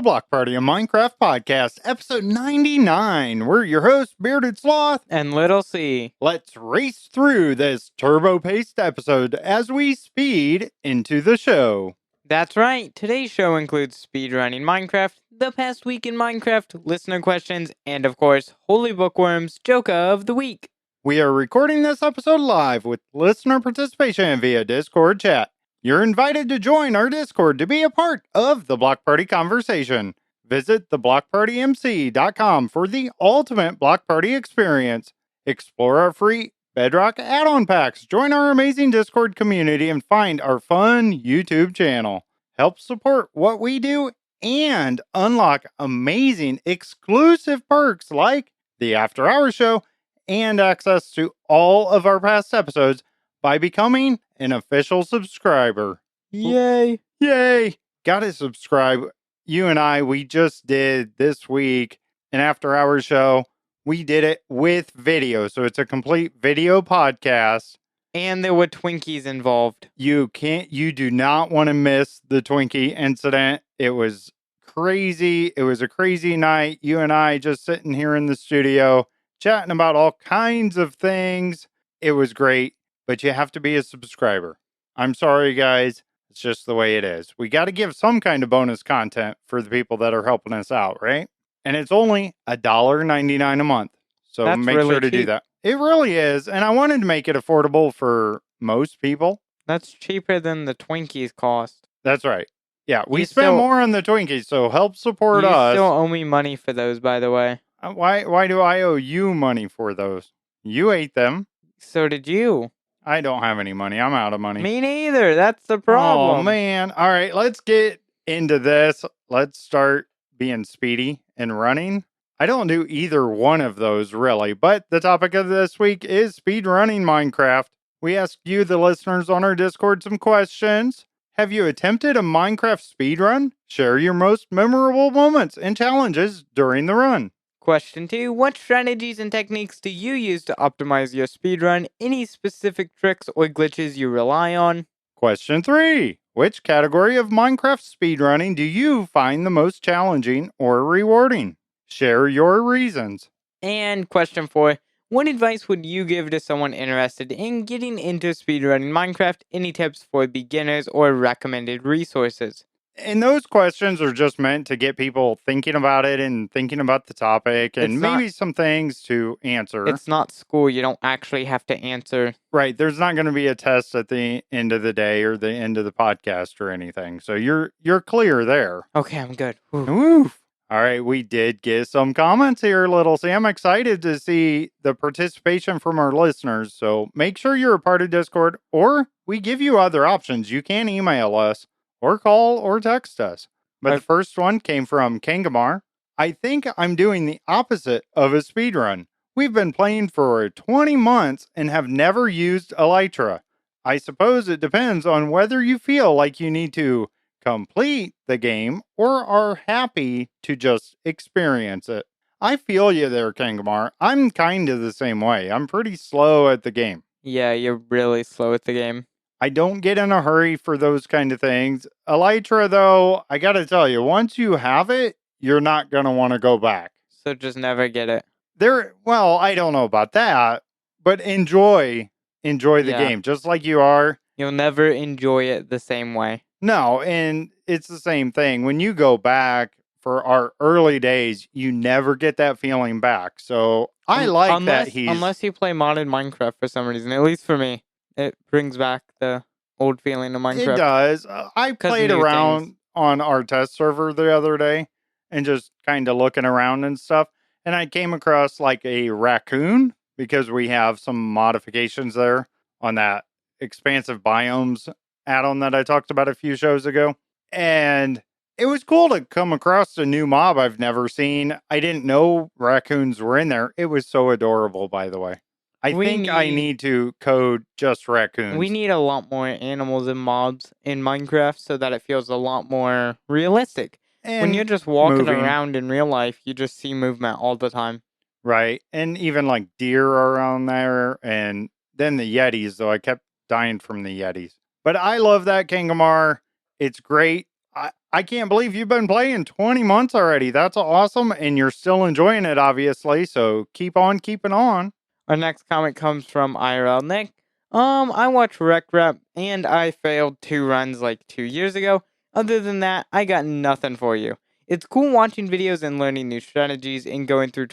the Block Party, a Minecraft podcast, episode 99. We're your hosts, Bearded Sloth and Little C. Let's race through this turbo-paced episode as we speed into the show. That's right. Today's show includes speedrunning Minecraft, the past week in Minecraft, listener questions, and of course, HolyBookworm's Joke of the Week. We are recording this episode live with listener participation via Discord chat. You're invited to join our Discord to be a part of the Block Party conversation. Visit theblockpartymc.com for the ultimate Block Party experience. Explore our free Bedrock add-on packs, join our amazing Discord community, and find our fun YouTube channel. Help support what we do and unlock amazing exclusive perks like the After Hours show and access to all of our past episodes by becoming an official subscriber. Yay! Yay! Gotta subscribe. You and I, we just did this week an After Hours show. We did it with video, so it's a complete video podcast. And there were Twinkies involved. You do not want to miss the Twinkie incident. It was crazy. It was a crazy night. You and I just sitting here in the studio, chatting about all kinds of things. It was great, but you have to be a subscriber. I'm sorry, guys. It's just the way it is. We got to give some kind of bonus content for the people that are helping us out, right? And it's only $1.99 a month. So That's make really sure to do cheap. that. It really is. And I wanted to make it affordable for most people. That's cheaper than the Twinkies cost. That's right. Yeah, we You spend still- more on the Twinkies, so help support You us. still owe me money for those, by the way. Why do I owe you money for those? You ate them. So did you. I don't have any money. I'm out of money. Me neither. That's the problem. Oh, man. All right, let's get into this. Let's start being speedy and running. I don't do either one of those, really, but the topic of this week is speedrunning Minecraft. We asked you, the listeners, on our Discord some questions. Have you attempted a Minecraft speedrun? Share your most memorable moments and challenges during the run. Question 2. What strategies and techniques do you use to optimize your speedrun? Any specific tricks or glitches you rely on? Question 3. Which category of Minecraft speedrunning do you find the most challenging or rewarding? Share your reasons. And question 4. What advice would you give to someone interested in getting into speedrunning Minecraft? Any tips for beginners or recommended resources? And those questions are just meant to get people thinking about it and thinking about the topic and maybe some things to answer. It's not school. You don't actually have to answer. Right. There's not going to be a test at the end of the day or the end of the podcast or anything. So you're clear there. Okay, I'm good. Woo. All right. We did get some comments here, Little C. I'm excited to see the participation from our listeners. So make sure you're a part of Discord, or we give you other options. You can email us, or call or text us. But the first one came from Kangamar. I think I'm doing the opposite of a speedrun. We've been playing for 20 months and have never used Elytra. I suppose it depends on whether you feel like you need to complete the game or are happy to just experience it. I feel you there, Kangamar. I'm kind of the same way. I'm pretty slow at the game. Yeah, you're really slow at the game. I don't get in a hurry for those kind of things. Elytra, though, I gotta tell you, once you have it, you're not gonna want to go back. So just never get it. Well, I don't know about that, but enjoy the game, just like you are. You'll never enjoy it the same way. No, and it's the same thing. When you go back for our early days, you never get that feeling back. So I like unless you play modded Minecraft for some reason, at least for me. It brings back the old feeling of Minecraft. It does. I played around on our test server the other day and just kind of looking around and stuff. And I came across like a raccoon because we have some modifications there on that expansive biomes add-on that I talked about a few shows ago. And it was cool to come across a new mob I've never seen. I didn't know raccoons were in there. It was so adorable, by the way. I need to code just raccoons. We need a lot more animals and mobs in Minecraft so that it feels a lot more realistic. And when you're just walking around in real life, you just see movement all the time. Right. And even like deer are around there. And then the Yetis, though I kept dying from the Yetis. But I love that, Kangamar. It's great. I can't believe you've been playing 20 months already. That's awesome. And you're still enjoying it, obviously. So keep on keeping on. Our next comment comes from IRL Nick. I watched Rec Rap and I failed 2 runs like 2 years ago. Other than that, I got nothing for you. It's cool watching videos and learning new strategies and going through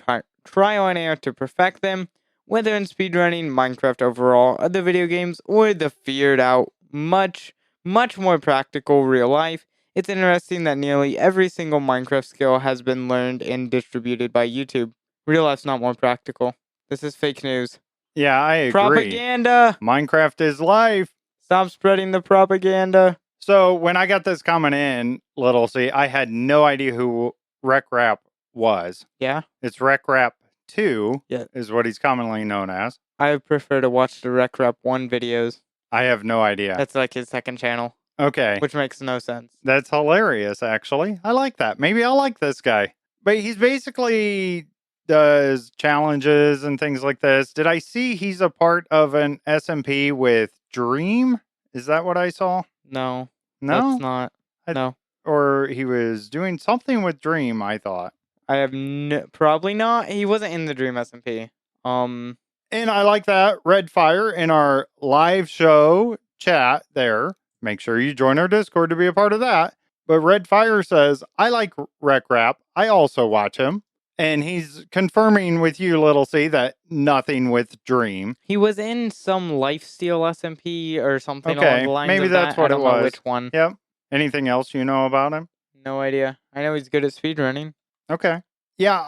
trial and error to perfect them, whether in speedrunning, Minecraft overall, other video games, or the feared out, much more practical real life. It's interesting that nearly every single Minecraft skill has been learned and distributed by YouTube. Real life's not more practical. This is fake news. Yeah, I agree. Propaganda! Minecraft is life. Stop spreading the propaganda. So when I got this comment in, Little C, I had no idea who Rec Rap was. Yeah? It's Rec Rap 2 Yeah. is what he's commonly known as. I prefer to watch the Rec Rap 1 videos. I have no idea. That's like his second channel. Okay. Which makes no sense. That's hilarious, actually. I like that. Maybe I'll like this guy. But he's basically does challenges and things like this. Did I see he's a part of an SMP with Dream? Is that what I saw? No. No? That's not. No. Or he was doing something with Dream, I thought. I have probably not. He wasn't in the Dream SMP. And I like that. Red Fire in our live show chat there. Make sure you join our Discord to be a part of that. But Red Fire says, I like Rec Rap. I also watch him. And he's confirming with you, Little C, that nothing with Dream. He was in some Lifesteal SMP or something along the lines maybe of that's that. what I don't know which one. Yep. Anything else you know about him? No idea. I know he's good at speedrunning. Okay. Yeah,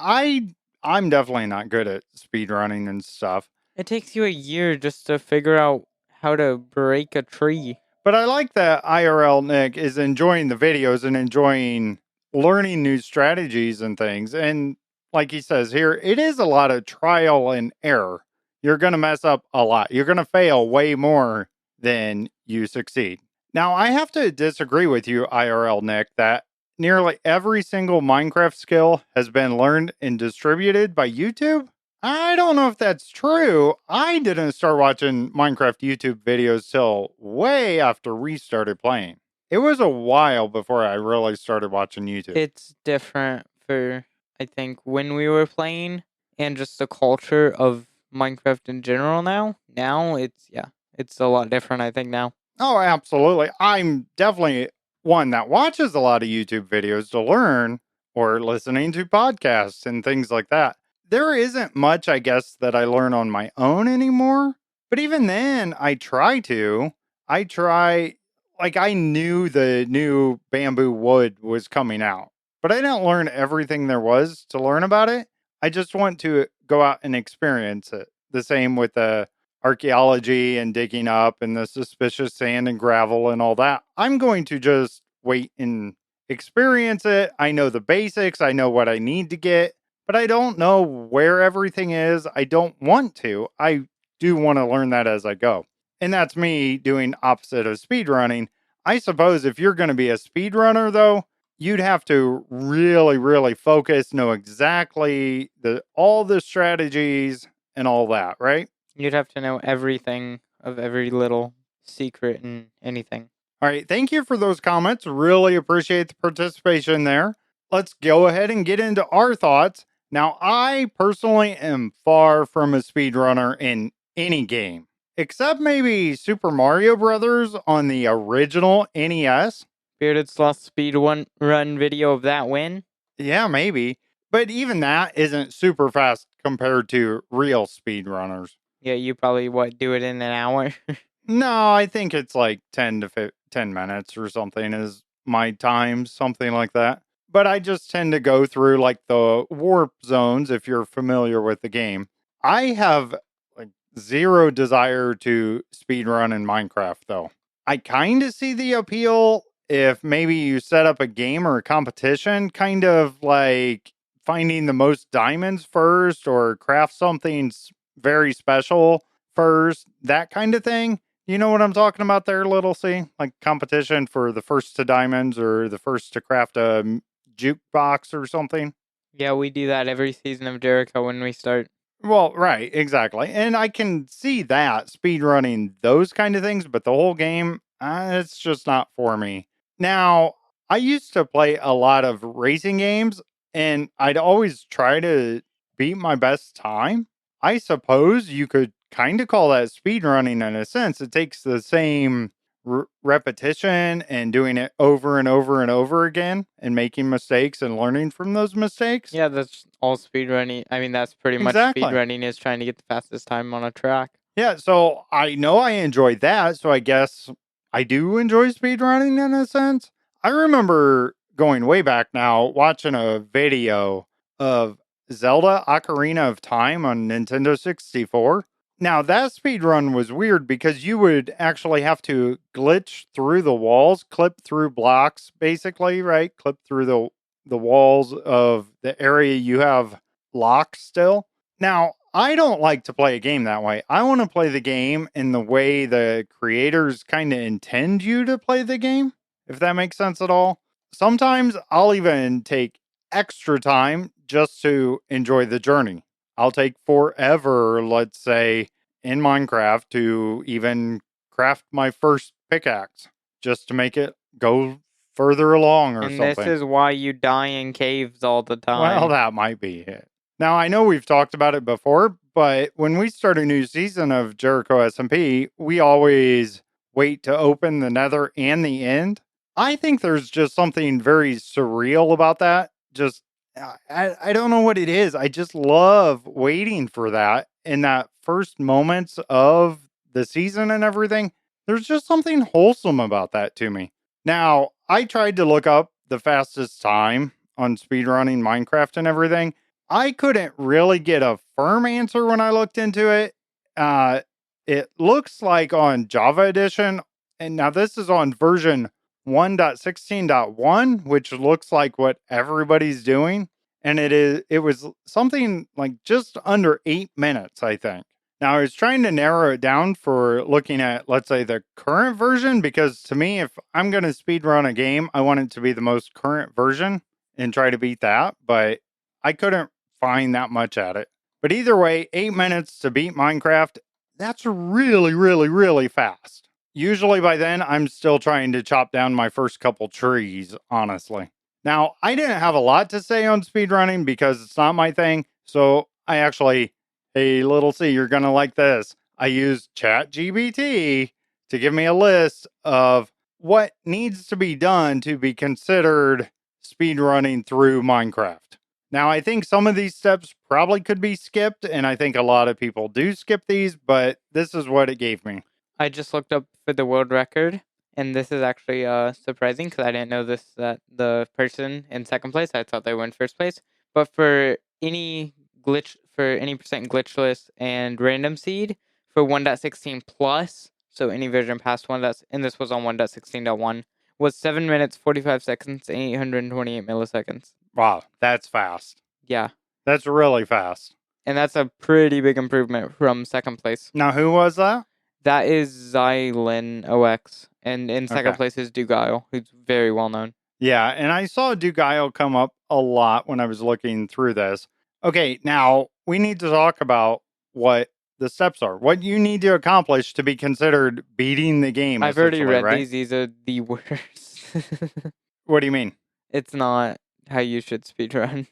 I'm definitely not good at speedrunning and stuff. It takes you a year just to figure out how to break a tree. But I like that IRL Nick is enjoying the videos and enjoying learning new strategies and things. And like he says here, it is a lot of trial and error. You're going to mess up a lot. You're going to fail way more than you succeed. Now, I have to disagree with you, IRL Nick, that nearly every single Minecraft skill has been learned and distributed by YouTube. I don't know if that's true. I didn't start watching Minecraft YouTube videos till way after we started playing. It was a while before I really started watching YouTube. It's different for, I think, when we were playing and just the culture of Minecraft in general now. Now it's a lot different, I think, now. Oh, absolutely. I'm definitely one that watches a lot of YouTube videos to learn or listening to podcasts and things like that. There isn't much, I guess, that I learn on my own anymore. But even then, I try to. Like, I knew the new bamboo wood was coming out, but I didn't learn everything there was to learn about it. I just want to go out and experience it. The same with the archaeology and digging up and the suspicious sand and gravel and all that. I'm going to just wait and experience it. I know the basics. I know what I need to get. But I don't know where everything is. I don't want to. I do want to learn that as I go. And that's me doing opposite of speedrunning. I suppose if you're going to be a speedrunner, though, you'd have to really, really focus, know exactly all the strategies and all that, right? You'd have to know everything of every little secret and anything. All right. Thank you for those comments. Really appreciate the participation there. Let's go ahead and get into our thoughts. Now, I personally am far from a speedrunner in any game, except maybe Super Mario Brothers on the original NES. Bearded Sloth run video of that win? Yeah, maybe. But even that isn't super fast compared to real speedrunners. Yeah, you probably, do it in an hour? No, I think it's like 10 to 10 minutes or something is my time, something like that. But I just tend to go through like the warp zones if you're familiar with the game. I have like zero desire to speedrun in Minecraft though. I kind of see the appeal if maybe you set up a game or a competition, kind of like finding the most diamonds first or craft something very special first, that kind of thing. You know what I'm talking about there, Little C? Like competition for the first to diamonds or the first to craft a jukebox or something. Yeah, we do that every season of Jericho when we start. Well, right, exactly. And I can see that speedrunning those kind of things, but the whole game, it's just not for me. Now, I used to play a lot of racing games, and I'd always try to beat my best time. I suppose you could kind of call that speedrunning in a sense. It takes the same repetition and doing it over and over and over again and making mistakes and learning from those mistakes. Yeah, that's all speedrunning. I mean, that's pretty much Exactly. speedrunning is trying to get the fastest time on a track. Yeah, so I know I enjoy that, so I guess I do enjoy speedrunning in a sense. I remember going way back now, watching a video of Zelda Ocarina of Time on Nintendo 64. Now, that speedrun was weird because you would actually have to glitch through the walls, clip through blocks, basically, right? Clip through the walls of the area you have locked still. Now, I don't like to play a game that way. I want to play the game in the way the creators kind of intend you to play the game, if that makes sense at all. Sometimes I'll even take extra time just to enjoy the journey. I'll take forever, let's say, in Minecraft to even craft my first pickaxe just to make it go further along or And something. this is why you die in caves all the time. Well, that might be it. Now, I know we've talked about it before, but when we start a new season of Jericho SMP, we always wait to open the nether and the end. I think there's just something very surreal about that. Just, I don't know what it is. I just love waiting for that in that first moments of the season and everything. There's just something wholesome about that to me. Now, I tried to look up the fastest time on speedrunning Minecraft and everything. I couldn't really get a firm answer when I looked into it. It looks like on Java Edition, and now this is on version 1.16.1, which looks like what everybody's doing. And it was something like just under 8 minutes, I think. Now I was trying to narrow it down for looking at, let's say, the current version, because to me, if I'm going to speed run a game, I want it to be the most current version and try to beat that. But I couldn't find that much at it. But either way, 8 minutes to beat Minecraft, that's really, really, really fast. Usually by then, I'm still trying to chop down my first couple trees, honestly. Now, I didn't have a lot to say on speedrunning because it's not my thing. So I actually, hey, little C, you're going to like this. I used ChatGPT to give me a list of what needs to be done to be considered speedrunning through Minecraft. Now, I think some of these steps probably could be skipped, and I think a lot of people do skip these, but this is what it gave me. I just looked up for the world record, and this is actually surprising because I didn't know this, that the person in second place, I thought they were in first place. But for any glitch, for any percent glitchless and random seed for 1.16 plus, so any version past 1. And this was on 1.16.1, was 7 minutes, 45 seconds, and 828 milliseconds. Wow, that's fast. Yeah. That's really fast. And that's a pretty big improvement from second place. Now, who was that? That is Xylin OX. And in second Okay. place is Dugail, who's very well known. Yeah, and I saw Dugail come up a lot when I was looking through this. Okay, now we need to talk about what the steps are. What you need to accomplish to be considered beating the game. I've already read right? these. These are the worst. What do you mean? It's not how you should speedrun.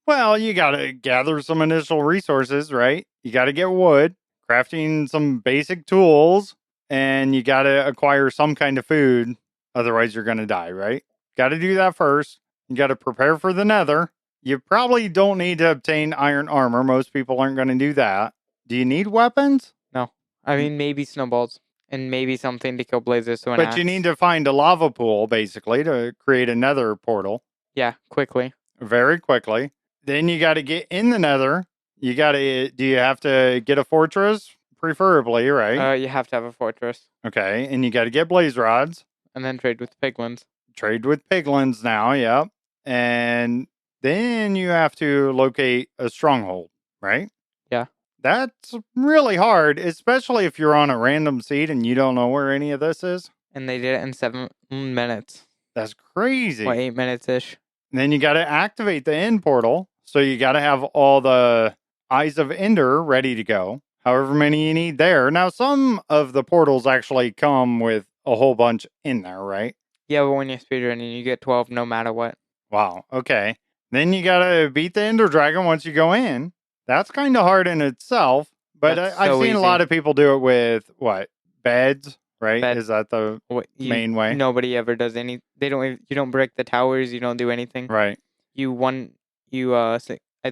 Well, you got to gather some initial resources, right? You got to get wood, crafting some basic tools, and you got to acquire some kind of food. Otherwise, you're going to die, right? Got to do that first. You got to prepare for the nether. You probably don't need to obtain iron armor. Most people aren't going to do that. Do you need weapons? No. I mean, maybe snowballs and maybe something to kill blazers. So But you need to find a lava pool, basically, to create a nether portal. Yeah, quickly. Very quickly. Then you got to get in the nether. Do you have to get a fortress? Preferably, right? You have to have a fortress. Okay, and you got to get blaze rods. And then trade with piglins. Trade with piglins now, yep. And then you have to locate a stronghold, right? Yeah. That's really hard, especially if you're on a random seed and you don't know where any of this is. And they did it in 7 minutes. That's crazy. 8 minutes-ish. Then you got to activate the end portal. So you got to have all the Eyes of Ender ready to go. However many you need there. Now, some of the portals actually come with a whole bunch in there, right? Yeah, but when you're speedrunning, you get 12 no matter what. Wow. Okay. Then you gotta beat the Ender Dragon once you go in. That's kind of hard in itself. But That's I've so seen a easy. lot of people do it with what beds, right? Bed. Is that the main way? Nobody ever does any. They don't. You don't break the towers. You don't do anything. Right. You one. You I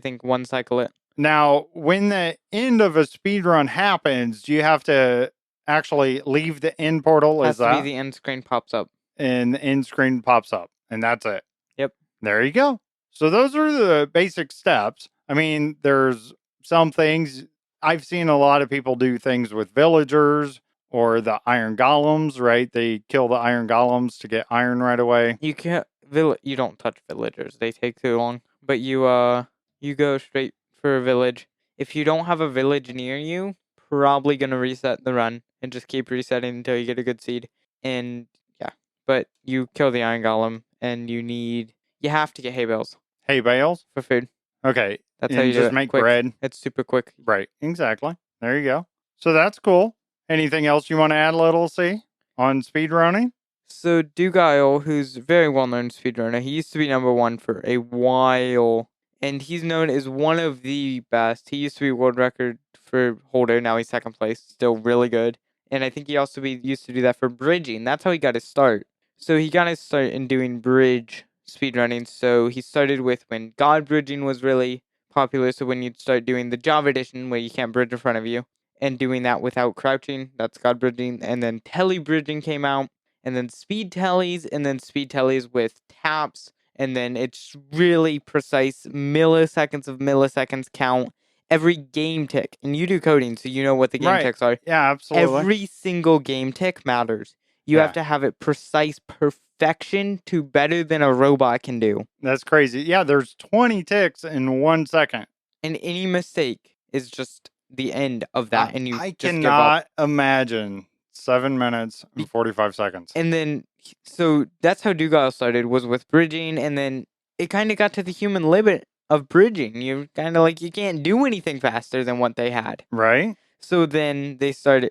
think one cycle it. Now, when the end of a speed run happens, do you have to actually leave the end portal? Is Has to be that? the end screen pops up. And the end screen pops up, and that's it. Yep. There you go. So those are the basic steps. I mean, there's some things I've seen a lot of people do things with villagers or the iron golems, right? They kill the iron golems to get iron right away. You can't. You don't touch villagers. They take too long. But you go straight for a village. If you don't have a village near you, probably gonna reset the run and just keep resetting until you get a good seed. And yeah, but you kill the iron golem, and you have to get hay bales Hay bales. for food. Okay. That's how And you do just it. make Quick. bread. It's super quick. Right. Exactly. There you go. So that's cool. Anything else you want to add, Little C, on speedrunning? So Dugile, who's a very well-known speedrunner, he used to be number one for a while, and he's known as one of the best. He used to be world record for holder. Now he's second place, still really good. And I think he also used to do that for bridging. That's how he got his start. So he got his start in doing bridge speedrunning. So he started with when God bridging was really popular. So when you'd start doing the Java edition where you can't bridge in front of you, and doing that without crouching, that's God bridging. And then tele bridging came out, and then speed tellies, and then speed tellies with taps, and then it's really precise milliseconds of milliseconds count every game tick. And you do coding, so you know what the game Right. ticks are. Yeah, absolutely. Every single game tick matters. You have to have it precise perfection to better than a robot can do. That's crazy. Yeah, there's 20 ticks in 1 second. And any mistake is just the end of that, and you I just give up. cannot imagine 7 minutes and 45 seconds. And then, so that's how Dugile started, was with bridging, and then it kind of got to the human limit of bridging. You're kind of like, you can't do anything faster than what they had. Right? So then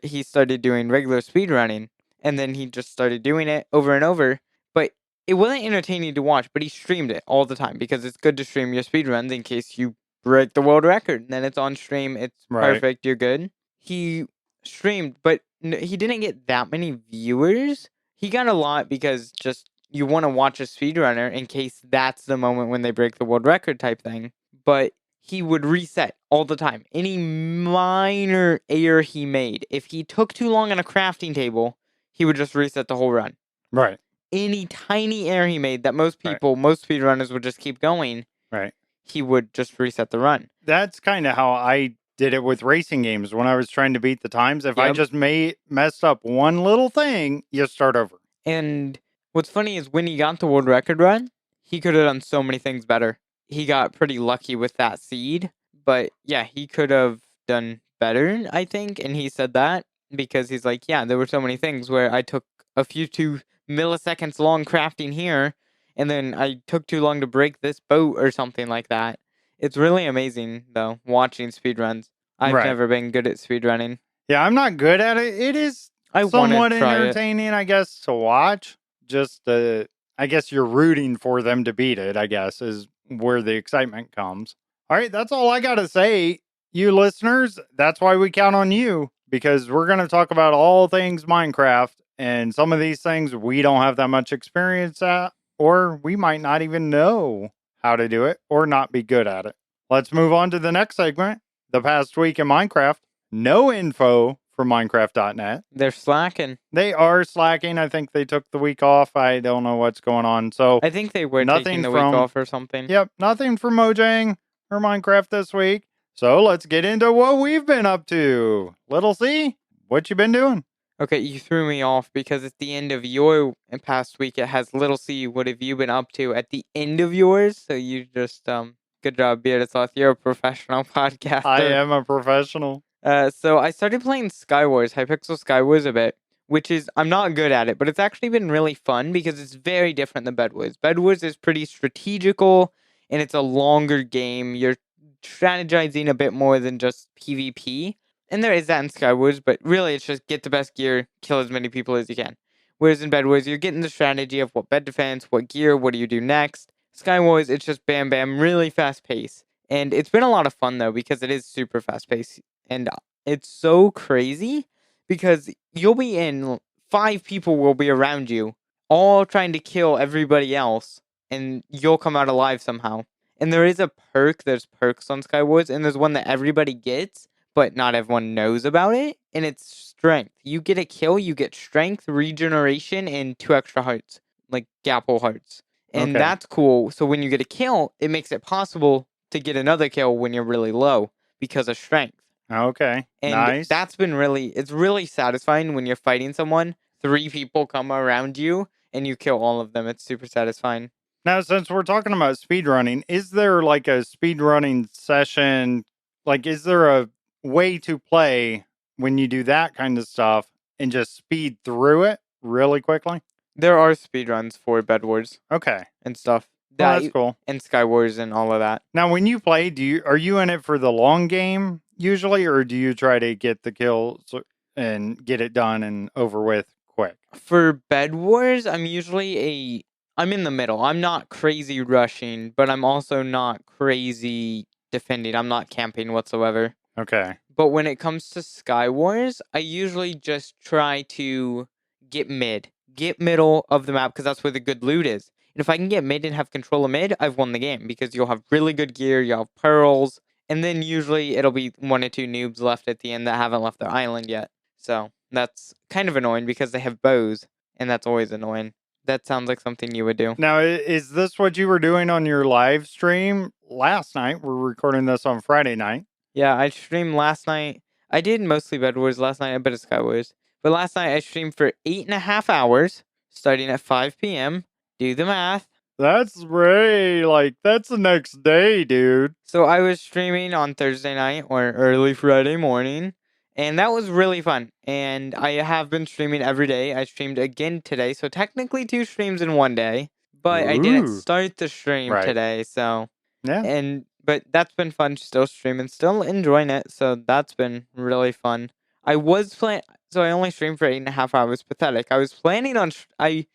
he started doing regular speedrunning, and then he just started doing it over and over. But it wasn't entertaining to watch, but he streamed it all the time, because it's good to stream your speedruns in case you break the world record. And then it's on stream, it's perfect, you're good. He streamed, but he didn't get that many viewers. He got a lot because just you want to watch a speedrunner in case that's the moment when they break the world record type thing. But he would reset all the time. Any minor error he made, if he took too long on a crafting table, he would just reset the whole run. Right. Any tiny error he made that most speedrunners would just keep going, right, he would just reset the run. That's kind of how I did it with racing games when I was trying to beat the times. If I just messed up one little thing, you start over. And what's funny is when he got the world record run, he could have done so many things better. He got pretty lucky with that seed, but yeah, he could have done better, I think. And he said that because he's like, yeah, there were so many things where I took a few 2 milliseconds long crafting here, and then I took too long to break this boat or something like that. It's really amazing, though, watching speedruns. I've never been good at speedrunning. Yeah, I'm not good at it. It is somewhat entertaining, I guess, to watch. Just, I guess you're rooting for them to beat it, I guess, is where the excitement comes. All right, that's all I got to say. You listeners, that's why we count on you, because we're going to talk about all things Minecraft, and some of these things we don't have that much experience at, or we might not even know how to do it or not be good at it. Let's move on to the next segment. The past week in Minecraft. No info from Minecraft.net. They're slacking. They are slacking. I think they took the week off. I don't know what's going on. So I think they were taking the week off or something. Yep, nothing from Mojang or Minecraft this week. So let's get into what we've been up to. Little C, what you been doing? Okay, you threw me off because at the end of your past week, it has Little C, what have you been up to at the end of yours? So you just, good job, Bearded Sloth. You're a professional podcaster. I am a professional. So I started playing Skywars, Hypixel Skywars a bit, which is, I'm not good at it, but it's actually been really fun because it's very different than Bedwars. Bedwars is pretty strategical, and it's a longer game. You're strategizing a bit more than just PvP. And there is that in Skywars, but really it's just get the best gear, kill as many people as you can. Whereas in Bed Wars, you're getting the strategy of what bed defense, what gear, what do you do next. Sky Wars, it's just bam, bam, really fast pace. And it's been a lot of fun, though, because it is super fast paced. And it's so crazy because you'll be in, 5 people will be around you, all trying to kill everybody else, and you'll come out alive somehow. And there is a perk, there's perks on Sky Wars, and there's one that everybody gets, but not everyone knows about it, and it's strength. You get a kill, you get strength, regeneration, and 2 extra hearts, like Gapple hearts. And Okay. that's cool. So when you get a kill, it makes it possible to get another kill when you're really low because of strength. Okay. And Nice. that's been it's really satisfying when you're fighting someone, 3 people come around you, and you kill all of them. It's super satisfying. Now, since we're talking about speedrunning, is there like a speedrunning session? Like, is there a way to play when you do that kind of stuff and just speed through it really quickly? There are speedruns for Bed Wars Okay. and stuff. Well, that's cool. And Sky Wars and all of that. Now, when you play, are you in it for the long game usually, or do you try to get the kills and get it done and over with quick? For Bed Wars, I'm in the middle. I'm not crazy rushing, but I'm also not crazy defending. I'm not camping whatsoever. Okay. But when it comes to Sky Wars, I usually just try to get middle of the map, because that's where the good loot is. And if I can get mid and have control of mid, I've won the game, because you'll have really good gear, you'll have pearls, and then usually it'll be 1 or 2 noobs left at the end that haven't left their island yet. So that's kind of annoying because they have bows, and that's always annoying. That sounds like something you would do. Now, is this what you were doing on your live stream last night? We're recording this on Friday night. Yeah, I streamed last night. I did mostly Bed Wars last night, a bit of Sky Wars. But last night I streamed for 8.5 hours, starting at 5 p.m. Do the math. That's that's the next day, dude. So I was streaming on Thursday night or early Friday morning, and that was really fun. And I have been streaming every day. I streamed again today, so technically 2 streams in 1 day. But I didn't Ooh. start the stream Right. today, so Yeah. but that's been fun, still streaming, still enjoying it, so that's been really fun. I only streamed for 8.5 hours, pathetic. I was planning on streaming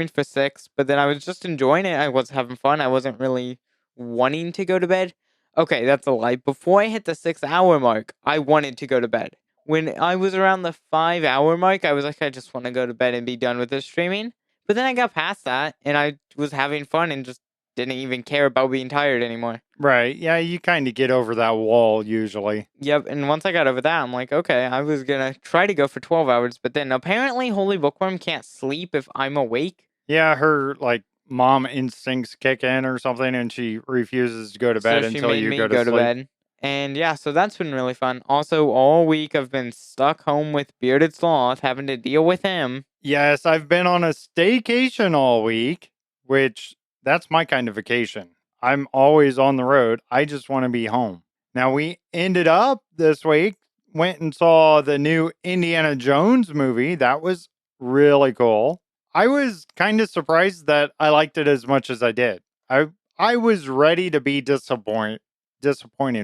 for 6, but then I was just enjoying it. I was having fun. I wasn't really wanting to go to bed. Okay, that's a lie. Before I hit the 6-hour mark, I wanted to go to bed. When I was around the 5-hour mark, I was like, I just want to go to bed and be done with this streaming. But then I got past that, and I was having fun and just didn't even care about being tired anymore. Right. Yeah, you kind of get over that wall usually. Yep, and once I got over that, I'm like, okay, I was gonna try to go for 12 hours, but then apparently HolyBookworm can't sleep if I'm awake. Yeah, her mom instincts kick in or something, and she refuses to go to bed So she until made you me go to sleep. bed. And yeah, so that's been really fun. Also, all week I've been stuck home with Bearded Sloth, having to deal with him. Yes, I've been on a staycation all week, which that's my kind of vacation. I'm always on the road. I just want to be home. Now, we ended up this week, went and saw the new Indiana Jones movie. That was really cool. I was kind of surprised that I liked it as much as I did. I was ready to be disappointed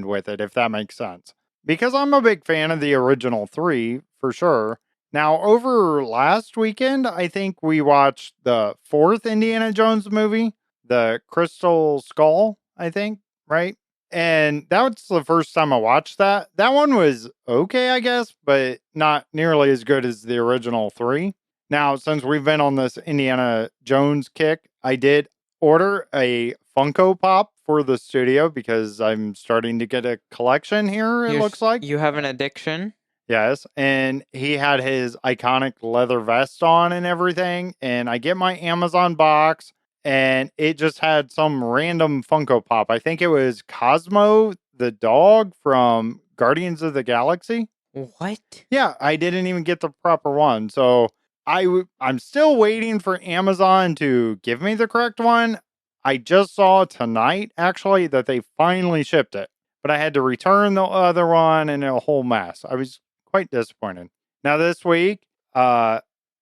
with it, if that makes sense. Because I'm a big fan of the original 3, for sure. Now, over last weekend, I think we watched the 4th Indiana Jones movie, the Crystal Skull, I think, right? And that was the first time I watched that. That one was okay, I guess, but not nearly as good as the original 3. Now, since we've been on this Indiana Jones kick, I did order a Funko Pop for the studio because I'm starting to get a collection here, it looks like. You have an addiction? Yes, and he had his iconic leather vest on and everything, and I get my Amazon box, and it just had some random Funko Pop. I think it was Cosmo the dog from Guardians of the Galaxy. What? Yeah, I didn't even get the proper one, so I'm still waiting for Amazon to give me the correct one. I just saw tonight, actually, that they finally shipped it, but I had to return the other one and a whole mess. I was quite disappointed. Now, this week,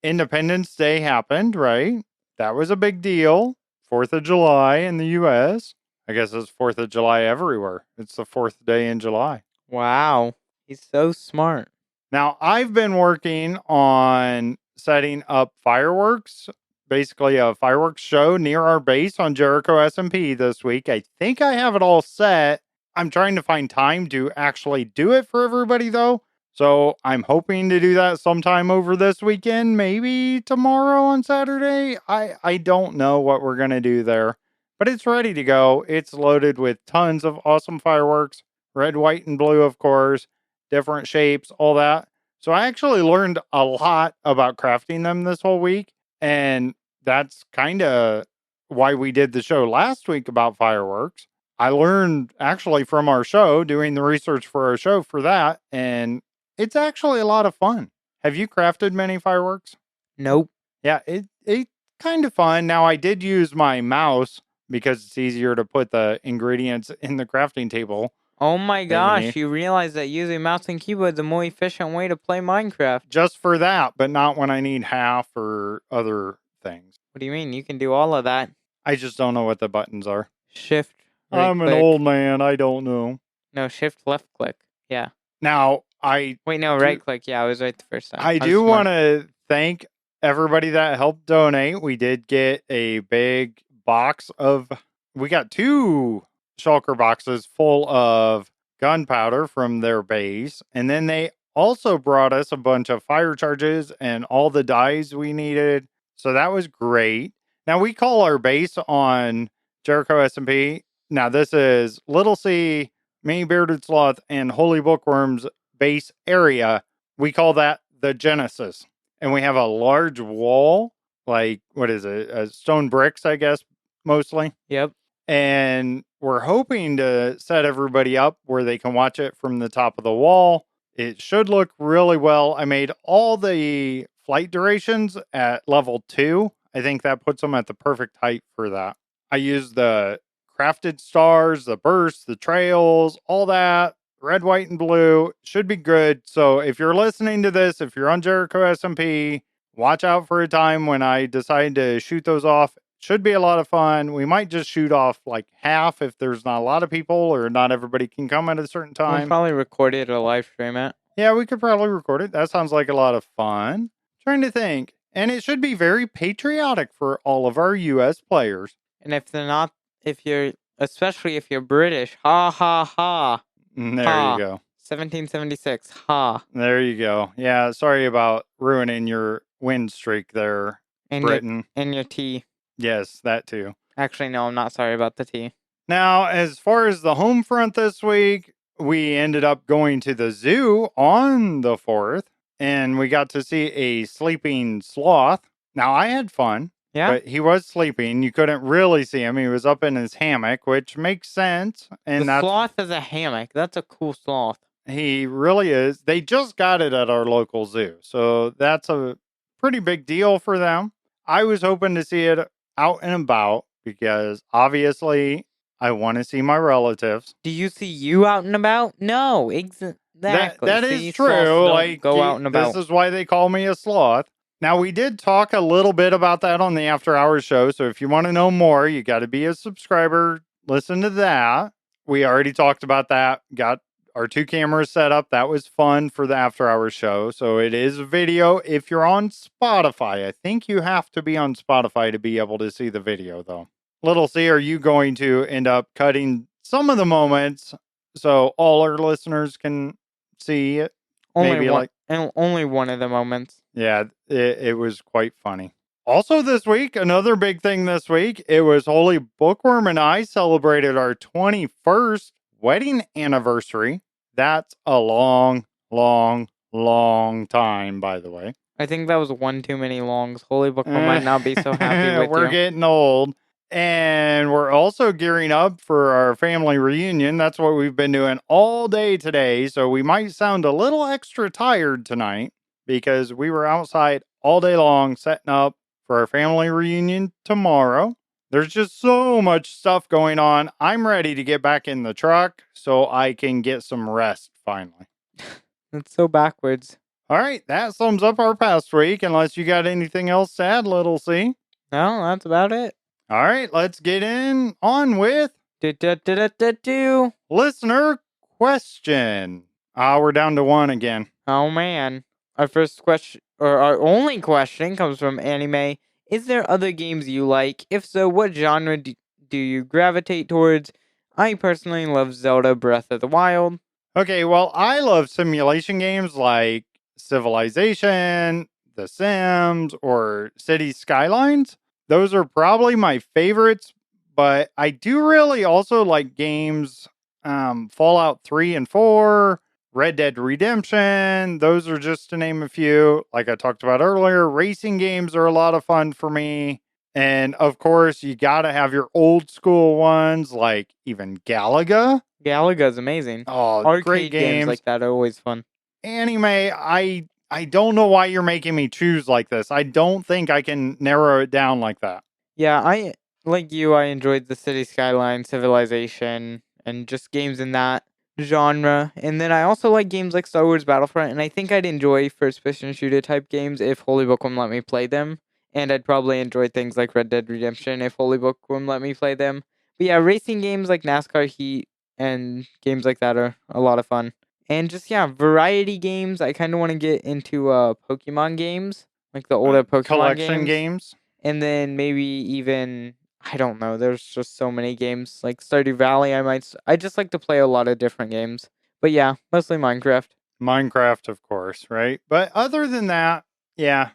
Independence Day happened, right? That was a big deal. 4th of July in the US. I guess it's 4th of July everywhere. It's the 4th day in July. Wow. He's so smart. Now, I've been working on setting up fireworks, basically a fireworks show near our base on Jericho SMP this week. I think I have it all set. I'm trying to find time to actually do it for everybody, though. So I'm hoping to do that sometime over this weekend, maybe tomorrow on Saturday. I don't know what we're going to do there, but it's ready to go. It's loaded with tons of awesome fireworks, red, white, and blue, of course, different shapes, all that. So I actually learned a lot about crafting them this whole week. And that's kind of why we did the show last week about fireworks. I learned actually from our show, doing the research for our show for that. And it's actually a lot of fun. Have you crafted many fireworks? Nope. Yeah, it's kind of fun. Now, I did use my mouse because it's easier to put the ingredients in the crafting table. Oh my gosh, you realize that using mouse and keyboard is a more efficient way to play Minecraft. Just for that, but not when I need half or other things. What do you mean? You can do all of that. I just don't know what the buttons are. Shift, right I'm click. an old man. I don't know. No, shift, left click. Yeah. Now, Wait, no, right click. Yeah, I was right the first time. I do want to thank everybody that helped donate. We did get a big box we got 2 shulker boxes full of gunpowder from their base. And then they also brought us a bunch of fire charges and all the dyes we needed. So that was great. Now, we call our base on Jericho SMP. Now, this is Little C, me, Bearded Sloth, and HolyBookworm's base area. We call that the Genesis. And we have a large wall, like, what is it? Stone bricks, I guess, mostly. Yep. And we're hoping to set everybody up where they can watch it from the top of the wall. It should look really well. I made all the flight durations at level 2. I think that puts them at the perfect height for that. I used the crafted stars, the bursts, the trails, all that. Red, white, and blue should be good. So if you're listening to this, if you're on Jericho SMP, watch out for a time when I decide to shoot those off. Should be a lot of fun. We might just shoot off like half if there's not a lot of people or not everybody can come at a certain time. We'll probably record it or live stream it. Yeah, we could probably record it. That sounds like a lot of fun. Trying to think. And it should be very patriotic for all of our US players. And if they're not, especially if you're British, ha ha ha. There ha. You go. 1776, ha. There you go. Yeah, sorry about ruining your win streak there, Britain. And your tea. Yes, that too. Actually, no, I'm not sorry about the tea. Now, as far as the home front this week, we ended up going to the zoo on the 4th, and we got to see a sleeping sloth. Now, I had fun. Yeah. But he was sleeping. You couldn't really see him. He was up in his hammock, which makes sense. And the sloth is a hammock. That's a cool sloth. He really is. They just got it at our local zoo. So that's a pretty big deal for them. I was hoping to see it out and about because obviously I want to see my relatives. Do you see you out and about? No, exactly. That is true. Like, go out and about. This is why they call me a sloth. Now, we did talk a little bit about that on the After Hours show, so if you want to know more, you got to be a subscriber. Listen to that. We already talked about that. Got our 2 cameras set up. That was fun for the After Hours show. So it is video. If you're on Spotify, I think you have to be on Spotify to be able to see the video, though. Little C, are you going to end up cutting some of the moments so all our listeners can see it? Only one of the moments. Yeah, it was quite funny. Also this week, another big thing this week, it was HolyBookworm and I celebrated our 21st wedding anniversary. That's a long, long, long time, by the way. I think that was one too many longs. HolyBookworm might not be so happy with We're getting old. And we're also gearing up for our family reunion. That's what we've been doing all day today. So we might sound a little extra tired tonight because we were outside all day long setting up for our family reunion tomorrow. There's just so much stuff going on. I'm ready to get back in the truck so I can get some rest finally. That's so backwards. All right, that sums up our past week, unless you got anything else to add, Little C. No, that's about it. All right, let's get on with listener question. We're down to 1 again. Oh, man. Our first question, or our only question, comes from Anime. Is there other games you like? If so, what genre do you gravitate towards? I personally love Zelda Breath of the Wild. Okay, well, I love simulation games like Civilization, The Sims, or City Skylines. Those are probably my favorites, but I do really also like games Fallout 3 and 4, Red Dead Redemption. Those are just to name a few. Like I talked about earlier, racing games are a lot of fun for me. And of course, you got to have your old school ones like even Galaga. Galaga's amazing. Oh, great Arcade games games. like that are always fun. Anime, I don't know why you're making me choose like this. I don't think I can narrow it down like that. Yeah, I like you. I enjoyed the City Skyline, Civilization, and just games in that genre. And then I also like games like Star Wars Battlefront. And I think I'd enjoy first-person shooter type games if HolyBookworm let me play them. And I'd probably enjoy things like Red Dead Redemption if HolyBookworm let me play them. But yeah, racing games like NASCAR Heat and games like that are a lot of fun. And just yeah, variety games. I kind of want to get into Pokemon games, like the older Pokemon Collection games. games. And then maybe even, I don't know, there's just so many games. Like Stardew Valley, I just like to play a lot of different games. But yeah, mostly Minecraft. Minecraft, of course, right? But other than that, yeah.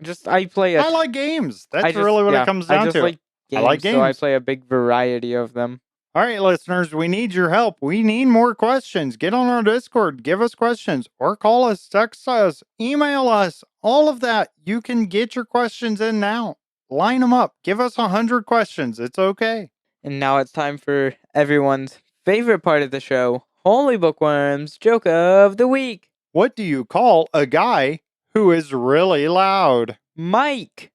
Just, I play a, I like games. I That's just, really what yeah, it comes I down just to. like I like games, so I games. play a big variety of them. All right, listeners, we need your help. We need more questions. Get on our Discord, give us questions, or call us, text us, email us, all of that. You can get your questions in now. Line them up. Give us 100 questions. It's okay. And now it's time for everyone's favorite part of the show, Holy Bookworm's Joke of the Week. What do you call a guy who is really loud? Mike.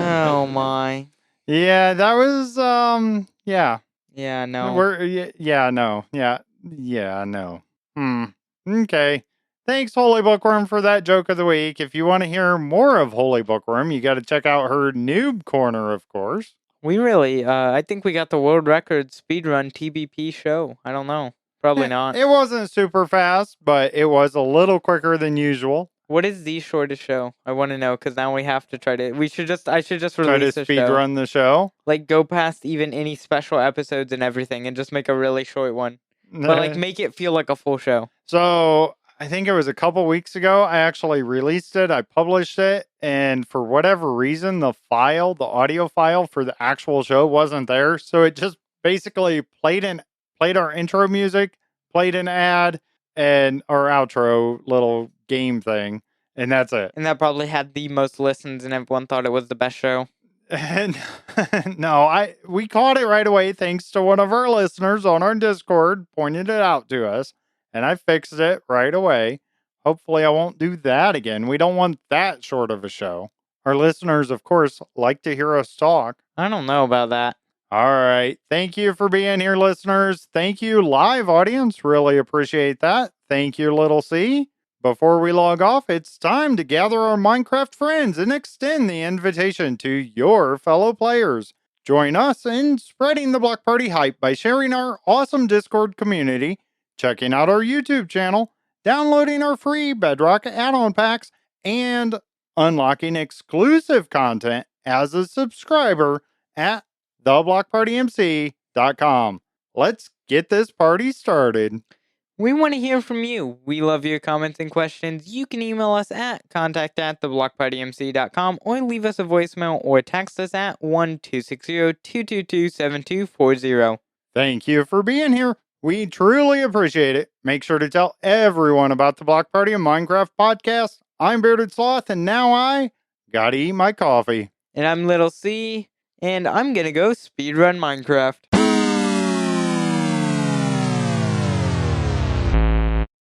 Oh my. Yeah, that was yeah. Yeah, no. No. Okay. Thanks, Holy Bookworm, for that joke of the week. If you want to hear more of Holy Bookworm, you got to check out her Noob Corner, of course. We really, I think we got the world record speedrun TBP show. I don't know. Probably not. It wasn't super fast, but it was a little quicker than usual. What is the shortest show? I want to know, because now we have to try to, I should just Try to release a show. speedrun the show. Like, go past even any special episodes and everything and just make a really short one. But, like, make it feel like a full show. So, I think it was a couple weeks ago, I actually released it. I published it. And for whatever reason, the audio file for the actual show wasn't there. So it just basically played our intro music, played an ad, and our outro little game thing. And that's it. And that probably had the most listens and everyone thought it was the best show. And no, we caught it right away thanks to one of our listeners on our Discord pointed it out to us. And I fixed it right away. Hopefully, I won't do that again. We don't want that short of a show. Our listeners, of course, like to hear us talk. I don't know about that. All right. Thank you for being here, listeners. Thank you, live audience. Really appreciate that. Thank you, Little C. Before we log off, it's time to gather our Minecraft friends and extend the invitation to your fellow players. Join us in spreading the Block Party hype by sharing our awesome Discord community, checking out our YouTube channel, downloading our free Bedrock add-on packs, and unlocking exclusive content as a subscriber at theblockpartymc.com. Let's get this party started. We want to hear from you. We love your comments and questions. You can email us at contact@theblockpartymc.com or leave us a voicemail or text us at 1-260-222-7240. Thank you for being here. We truly appreciate it. Make sure to tell everyone about the Block Party and Minecraft podcast. I'm Bearded Sloth, and now I gotta eat my coffee. And I'm Little C, and I'm gonna go speedrun Minecraft.